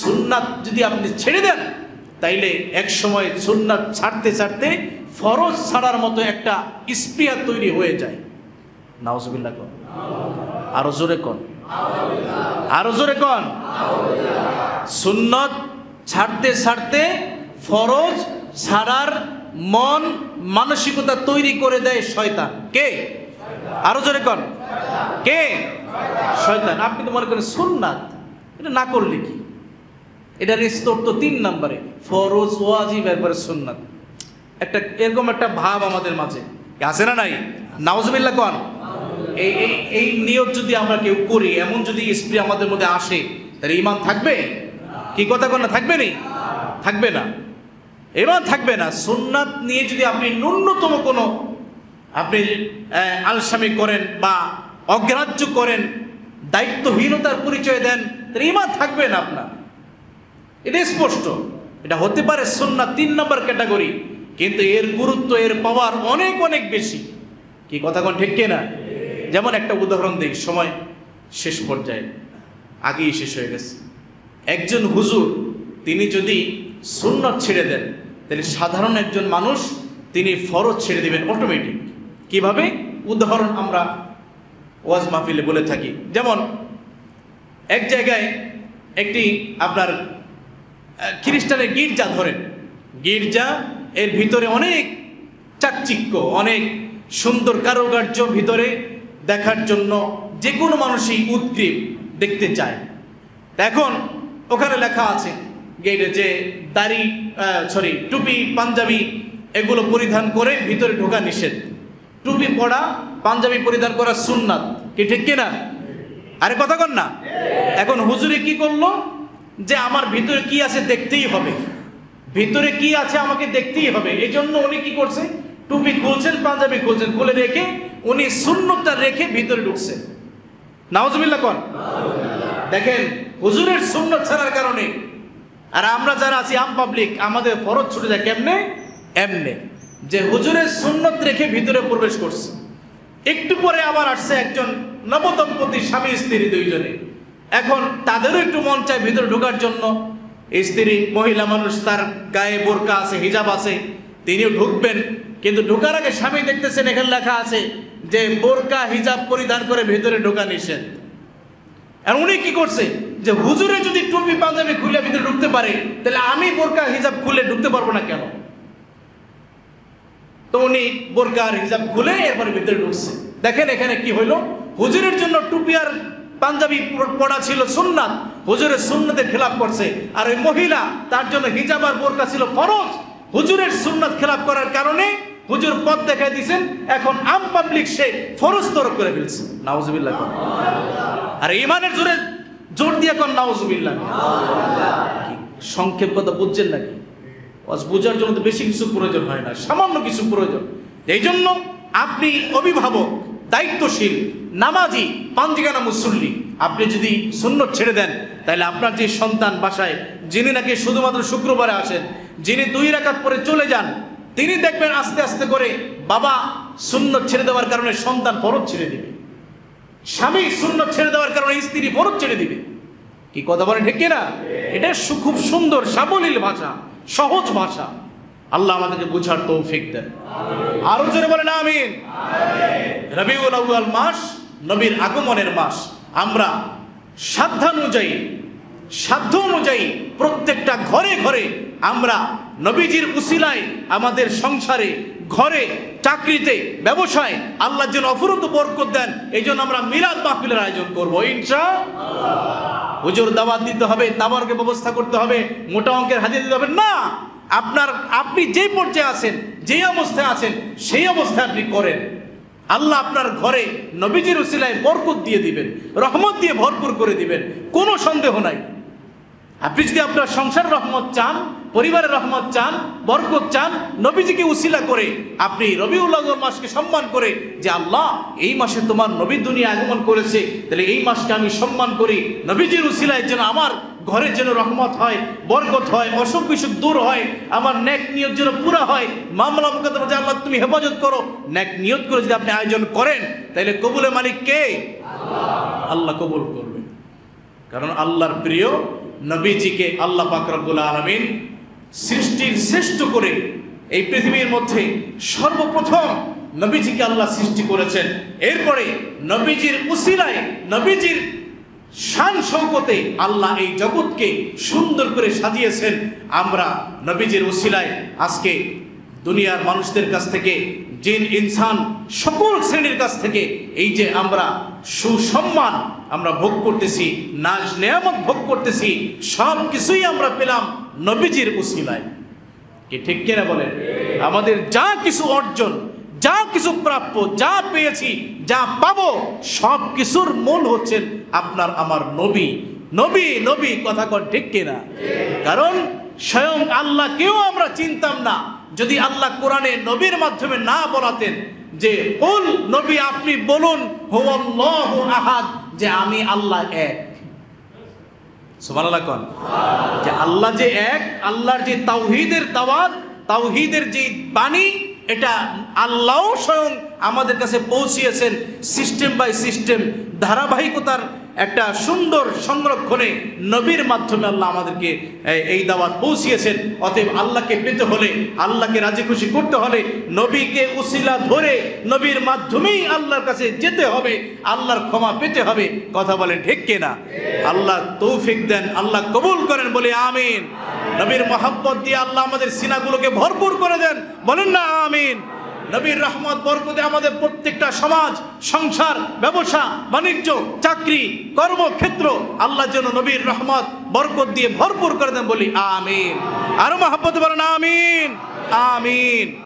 সুন্নাত যদি আপনি ছেড়ে দেন তাইলে এক সময় সুন্নাত ছাড়তে ছাড়তে ফরজ ছাড়ার মতো একটা স্পৃহা তৈরি হয়ে যায়। নাউজুবিল্লাহ কোন, আরো জোরে কোন, আরো জোরে কোন। সুন্নাত ছাড়তে ছাড়তে ফরজ ছাড়ার মন মানসিকতা তৈরি করে দেয় শয়তান। কে? আরো জোরে কোন, কে? শয়তান। আপনি তো মনে করেন সুন্নাত এটা না করলে কি, এটার স্তর তো 3 নম্বরে, ফরজ, ওয়াজিব, এরপরে সুন্নাত। একটা এরকম একটা ভাব আমাদের মাঝে আছে না নাই? নাউজুবিল্লাহ কোন। এই নিয়ত যদি আমরা কেউ করি, এমন যদি স্প্রে আমাদের মধ্যে আসে, তাহলে ঈমান থাকবে? কি কথা কোন, থাকবে না? থাকবে না, ঈমান থাকবে না। সুন্নাত নিয়ে যদি আপনি ন্যূনতম কোনো আপনি আলসামি করেন বা অগ্রাহ্য করেন, দায়িত্বহীনতার পরিচয় দেন, তাহলে ঈমান থাকবে না আপনার। এটা স্পষ্ট। এটা হতে পারে সুন্নাত 3 নম্বর ক্যাটাগরি, কিন্তু এর গুরুত্ব, এর পাওয়ার অনেক অনেক বেশি। কি কথা কোন, ঠিক কিনা? যেমন একটা উদাহরণ দিই, সময় শেষ পর্যায়ে, আগেই শেষ হয়ে গেছে। একজন হুজুর তিনি যদি সুন্নাত ছেড়ে দেন, তাহলে সাধারণ একজন মানুষ তিনি ফরজ ছেড়ে দিবেন অটোমেটিক। কিভাবে? উদাহরণ আমরা ওয়াজ মাহফিলে বলে থাকি। যেমন এক জায়গায় একটি আপনার খ্রিস্টানের গির্জা ধরেন, গির্জা এর ভিতরে অনেক চাকচিক্য, অনেক সুন্দর কারুকার্য ভিতরে দেখার জন্য যে কোনো মানুষই উদ্গ্রীব, দেখতে চায়। এখন ওখানে লেখা আছে গেটে যে টুপি, পাঞ্জাবি এগুলো পরিধান করে ভিতরে ঢোকা নিষেধ। টুপি পরা, পাঞ্জাবি পরিধান করা সুন্নাত। কি ঠিক কিনা? আরে কথা কন না। এখন হুজুরে কি করলো, যে আমার ভিতরে কি আছে দেখতেই হবে, ভিতরে কি আছে আমাকে দেখতেই হবে। এই জন্য উনি কি করছে, টুপি খুলছেন, পাঞ্জাবি খুলছেন, খুলে রেখে উনি সুন্নতটা রেখে ভিতরে ঢুকছেন। নাউজুবিল্লাহ কোন। দেখেন হুজুরের সুন্নত ছাড়ার কারণে আর আমরা যারা আছি আম পাবলিক, আমাদের ফরজ ছুটে যায় কেমনে? এমনে যে হুজুরের সুন্নত রেখে ভিতরে প্রবেশ করছে। একটু পরে আবার আসছে একজন নবদম্পতি, স্বামী স্ত্রী দুইজনে। এখন তাদেরও একটু মন চায় ভিতরে ঢোকার জন্য। স্ত্রী, মহিলা মানুষ, তার গায়ে বোরকা আছে, হিজাব আছে, তিনিও ঢুকবেন। কিন্তু ঢোকার আগে স্বামী দেখতেছেন এখানে লেখা আছে যে বোরকা হিজাব পরিধান করে ভিতরে ঢোকা নিষেধ। আর উনি কি করছে, যে হুজুরে যদি টুপি পাঞ্জাবি খুলে ভিতরে ঢুকতে পারে, তাহলে আমি বোরকা হিজাব খুলে ঢুকতে পারবো না কেন? তো উনি বোরকা আর হিজাব খুলে এরপরে ভিতরে ঢুকছে। দেখেন এখানে কি হইলো, হুজুরের জন্য টুপি আর পাঞ্জাবি পড়া ছিল সুন্নাত, হুজুরের সুন্নতের খেলাপ করছে। আর ওই মহিলা, তার জন্য হিজাব আর বোরকা ছিল ফরজ। হুজুরের সুন্নাত খেলাপ করার কারণে হুজুর পথ দেখাই দিয়েছেন, এখন আম পাবলিক সে ফরজ তরক করে ফেলছে। নাউজুবিল্লাহ। আর ঈমানের জোরে জোর দিয়ে কোন নাউজুবিল্লাহ। সংক্ষেপ কথা বুঝছেন নাকি? বুঝার জন্য তো বেশি কিছু প্রয়োজন হয় না, সামান্য কিছু প্রয়োজন। এই জন্য আপনি অভিভাবক, দায়িত্বশীল, নামাজি, পাঞ্জিগানা মুসল্লি, আপনি যদি সুন্নত ছেড়ে দেন, তাহলে আপনার যে সন্তান বাসায়, যিনি নাকি শুধুমাত্র শুক্রবারে আসেন, যিনি 2 রাকাত পরে চলে যান, তিনি দেখবেন আস্তে আস্তে করে বাবা সুন্নত ছেড়ে দেওয়ার কারণে সন্তান ফরজ ছেড়ে দিবে, স্বামী সুন্নত ছেড়ে দেওয়ার কারণে স্ত্রী ফরজ ছেড়ে দিবে। কি কথা বলেন, ঠিক কিনা? এটা খুব সুন্দর সাবলীল ভাষা, সহজ ভাষা। আল্লাহ আমাদেরকে বুঝার তৌফিক দেন। আরো জোরে বলেন আমিন। রবিউল আউয়াল মাস নবীর আগমনের মাস। আমরা সাধ্য অনুযায়ী প্রত্যেকটা ঘরে ঘরে আমরা নবীজির উসিলায় আমাদের সংসারে, ঘরে, চাকরিতে, ব্যবসায় আল্লাহ যেন অফুরন্ত বরকত দেন, এই জন্য আমরা মিলাদ মাহফিলের আয়োজন করবো ইনশাআল্লাহ। হুজুর দাওয়াত দিতে হবে, তাবারকের ব্যবস্থা করতে হবে, মোটা অঙ্কের হাজিরা দিতে হবে না। আপনি যে পর্যায়ে আছেন, যে অবস্থায় আছেন, সেই অবস্থায় আপনি করেন। আল্লাহ আপনার ঘরে নবীজির উসিলায় বরকত দিয়ে দিবেন, রহমত দিয়ে ভরপুর করে দিবেন, কোনো সন্দেহ নাই। আপনি যদি আপনার সংসার রহমত চান, পরিবারের রহমত চান, বরকত চান, নবীজিকে উসিলা করে আপনি রবিউল আউয়াল মাসকে সম্মান করে, যে আল্লাহ এই মাসে তোমার নবী দুনিয়া আগমন করেছে, তাহলে এই মাসকে আমি সম্মান করি, নবীজির উসিলায় যেন আমার ঘরে যেন রহমত হয়, বরকত হয়, অসুখ বিসুখ দূর হয়, আমার নেক নিয়ত যেন পুরা হয়, মামলা মুকদ্দমা যে আল্লাহ তুমি হেফাজত করো, নেক নিয়ত করে যদি আপনি আয়োজন করেন, তাহলে কবুলের মালিক কে? আল্লাহ কবুল করবে। কারণ আল্লাহর প্রিয় নবীজিকে আল্লাহ পাক রব্বুল আলামিন সৃষ্টির শ্রেষ্ঠ করে এই পৃথিবীর মধ্যে সর্বপ্রথম নবীজিকে আল্লাহ সৃষ্টি করেছেন। এরপরে নবীজির উসিলায়, নবীজির শান শৌকতে আল্লাহ এই জগৎকে সুন্দর করে সাজিয়েছেন। আমরা নবীজির উসিলায় আজকে দুনিয়ার মানুষদের কাছ থেকে, জিন ইনসান সকল শ্রেণীর কাছ থেকে এই যে আমরা সুসম্মান আমরা ভোগ করতেছি, নাজ নেয়ামত ভোগ করতেছি, সব কিছুই আমরা পেলাম নবীজির উসিলায়। কি ঠিক কিনা বলেন? আমাদের যা কিছু অর্জন, যা কিছু প্রাপ্য, যা পেয়েছি, যা পাবো, সব কিছুর মূল হচ্ছেন আপনার আমার নবী। নবী নবী কথা কন ঠিক কিনা? কারণ স্বয়ং আল্লাহকেও আমরা চিনতাম না যদি আল্লাহ কোরআনে নবীর মাধ্যমে না বলাতেন যে কুল, নবী আপনি বলুন হুয়াল্লাহু আহাদ, যে আমি আল্লাহ এক। সুবহানাল্লাহ কোন, যে আল্লাহ যে এক, আল্লাহর যে তাওহীদের দাওয়াত, তাওহীদের যে বাণী, এটা আল্লাহ স্বয়ং আমাদের কাছে পৌঁছিয়েছেন সিস্টেম বাই সিস্টেম, ধারাবাহিকতার একটা সুন্দর সংরক্ষণে নবীর মাধ্যমে আল্লাহ আমাদেরকে এই দাওয়াত পৌঁছিয়েছেন। অতএব আল্লাহকে পেতে হলে, আল্লাহকে রাজি খুশি করতে হলে নবীকে উসিলা ধরে নবীর মাধ্যমেই আল্লাহর কাছে যেতে হবে, আল্লাহর ক্ষমা পেতে হবে। কথা বলেন ঠিক কিনা? আল্লাহ তৌফিক দেন, আল্লাহ কবুল করেন, বলে আমিন। নবীর মহব্বত দিয়ে আল্লাহ আমাদের সিনাগুলোকে ভরপুর করে দেন, বলেন না আমিন। নবীর রহমত বরকতে আমাদের প্রত্যেকটা সমাজ, সংসার, ব্যবসা বাণিজ্য, চাকরি, কর্মক্ষেত্র আল্লাহ যেন নবীর রহমত বরকত দিয়ে ভরপুর করে দেন, বলি আমিন। আরো মহব্বত বলেন আমিন, আমিন।